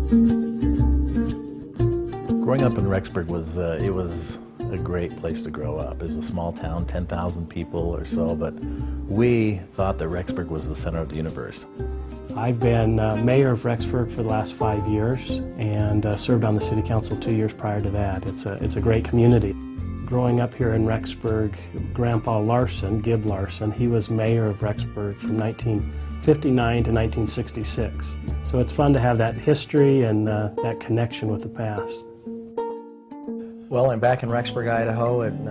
Growing up in Rexburg was a great place to grow up. It was a small town, 10,000 people or so, but we thought that Rexburg was the center of the universe. I've been mayor of Rexburg for the last 5 years and served on the city council 2 years prior to that. It's a great community. Growing up here in Rexburg, Grandpa Larsen, Gib Larsen, he was mayor of Rexburg from 1959 to 1966. So it's fun to have that history and that connection with the past. Well, I'm back in Rexburg, Idaho, and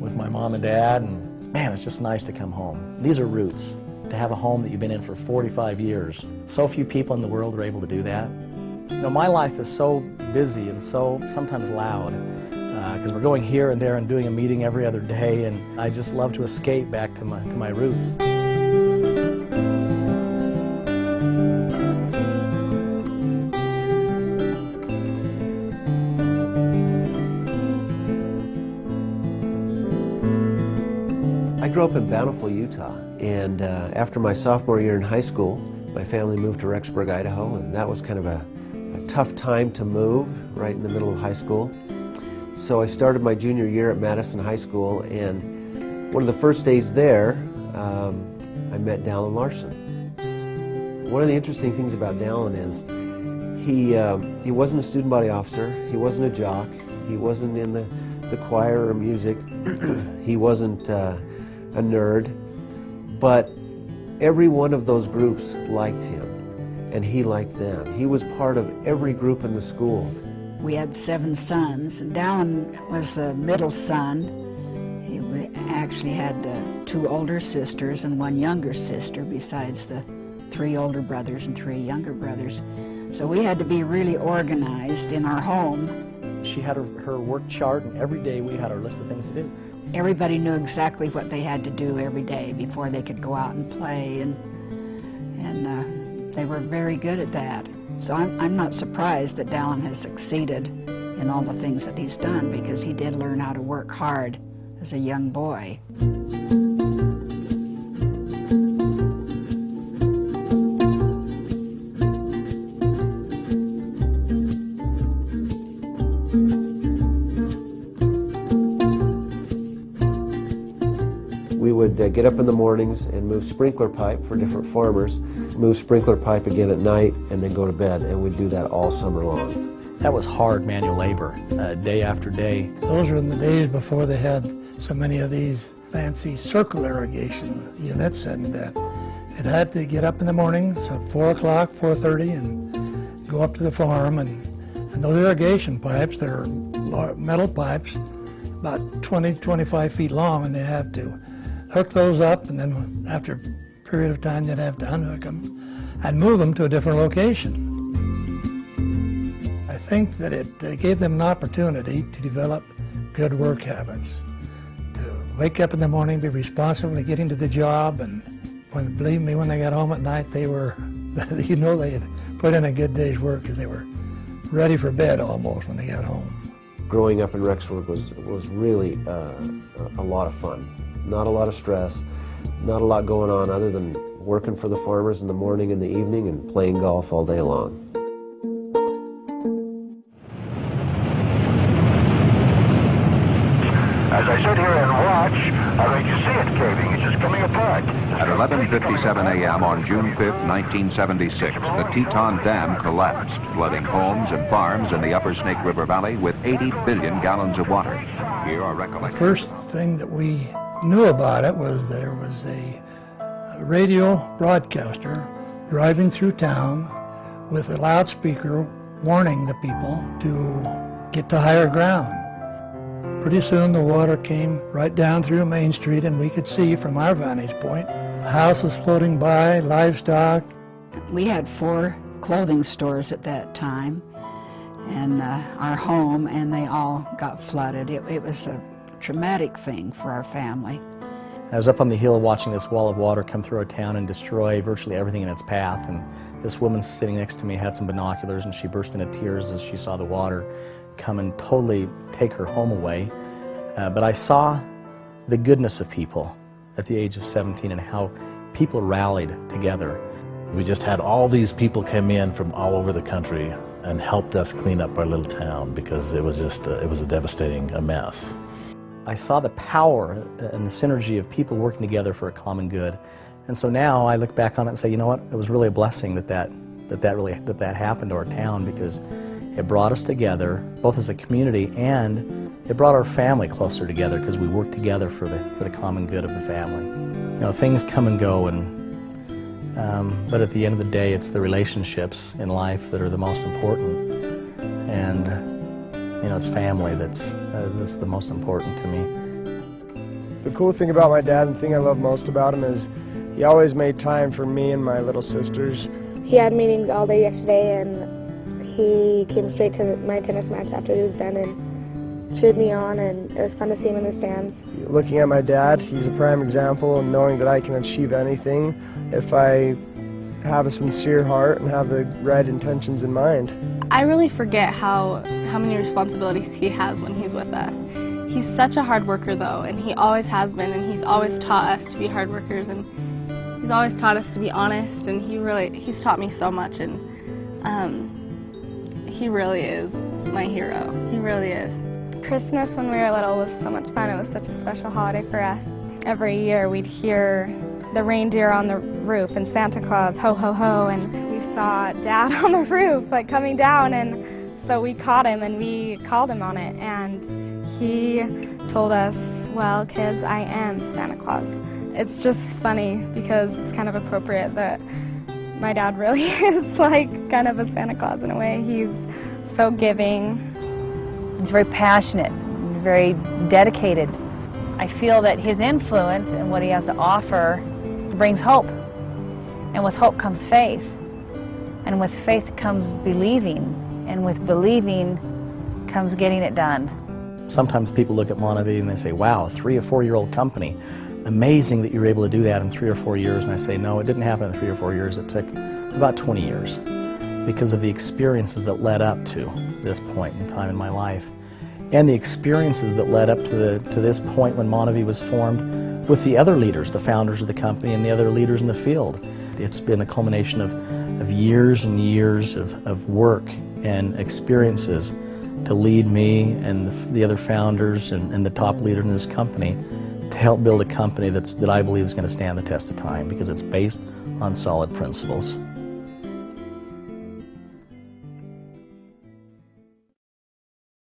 with my mom and dad, and man, it's just nice to come home. These are roots. To have a home that you've been in for 45 years. So few people in the world are able to do that. You know, my life is so busy and so sometimes loud, because we're going here and there and doing a meeting every other day, and I just love to escape back to my roots. I grew up in Bountiful, Utah, and after my sophomore year in high school, my family moved to Rexburg, Idaho, and that was kind of a tough time to move right in the middle of high school. So I started my junior year at Madison High School, and one of the first days there, I met Dallin Larsen. One of the interesting things about Dallin is he wasn't a student body officer, he wasn't a jock, he wasn't in the choir or music, he wasn't a nerd, but every one of those groups liked him, and he liked them. He was part of every group in the school. We had 7 sons, and Dallin was the middle son. He actually had 2 older sisters and 1 younger sister, besides the 3 older brothers and 3 younger brothers. So we had to be really organized in our home. She had her work chart, and every day we had our list of things to do. Everybody knew exactly what they had to do every day before they could go out and play, and they were very good at that. So I'm not surprised that Dallin has succeeded in all the things that he's done, because he did learn how to work hard as a young boy. We would get up in the mornings and move sprinkler pipe for different farmers, move sprinkler pipe again at night, and then go to bed, and we'd do that all summer long. That was hard manual labor, day after day. Those were in the days before they had so many of these fancy circle irrigation units, and it had to get up in the morning, so 4 o'clock, 4:30, and go up to the farm, and those irrigation pipes, they're metal pipes, about 20, 25 feet long, and they have to hook those up, and then after a period of time they'd have to unhook them and move them to a different location. I think that it gave them an opportunity to develop good work habits, to wake up in the morning, be responsible to getting to the job, and believe me, when they got home at night, they were, you know, they had put in a good day's work, because they were ready for bed almost when they got home. Growing up in Rexburg was really a lot of fun. Not a lot of stress, not a lot going on other than working for the farmers in the morning and the evening and playing golf all day long. As I sit here and watch, I mean, you see it caving, it's just coming apart. At 11:57 a.m. on June 5th, 1976, the Teton Dam collapsed, flooding homes and farms in the upper Snake River Valley with 80 billion gallons of water. Here are recollections. The first thing that we knew about it was there was a radio broadcaster driving through town with a loudspeaker warning the people to get to higher ground. Pretty soon the water came right down through Main Street, and we could see from our vantage point houses floating by, livestock. We had 4 clothing stores at that time, and our home, and they all got flooded. It was a traumatic thing for our family. I was up on the hill watching this wall of water come through our town and destroy virtually everything in its path, and this woman sitting next to me had some binoculars, and she burst into tears as she saw the water come and totally take her home away. But I saw the goodness of people at the age of 17 and how people rallied together. We just had all these people come in from all over the country and helped us clean up our little town because it was just, it was a devastating mess. I saw the power and the synergy of people working together for a common good. And so now I look back on it and say, you know what, it was really a blessing that happened to our town, because it brought us together, both as a community, and it brought our family closer together because we worked together for the common good of the family. You know, things come and go, but at the end of the day, it's the relationships in life that are the most important. And you know, it's family that's the most important to me. The cool thing about my dad, and the thing I love most about him, is he always made time for me and my little sisters. He had meetings all day yesterday, and he came straight to my tennis match after he was done and cheered me on, and it was fun to see him in the stands. Looking at my dad, he's a prime example, and knowing that I can achieve anything if I have a sincere heart and have the right intentions in mind. I really forget how many responsibilities he has when he's with us. He's such a hard worker though, and he always has been, and he's always taught us to be hard workers, and he's always taught us to be honest, and he's taught me so much, and he really is my hero. He really is. Christmas when we were little was so much fun. It was such a special holiday for us. Every year we'd hear the reindeer on the roof and Santa Claus, ho ho ho, and we saw Dad on the roof like coming down, and so we caught him and we called him on it, and he told us, well kids, I am Santa Claus. It's just funny because it's kind of appropriate that my dad really is like kind of a Santa Claus in a way. He's so giving. He's very passionate, very dedicated. I feel that his influence and what he has to offer brings hope. And with hope comes faith. And with faith comes believing. And with believing comes getting it done. Sometimes people look at MonaVie and they say, wow, a 3 or 4 year old company. Amazing that you were able to do that in 3 or 4 years. And I say, no, it didn't happen in 3 or 4 years. It took about 20 years because of the experiences that led up to this point in time in my life. And the experiences that led up to this point when MonaVie was formed with the other leaders, the founders of the company and the other leaders in the field. It's been a culmination of years and years of work and experiences to lead me and the other founders and the top leader in this company to help build a company that I believe is going to stand the test of time because it's based on solid principles.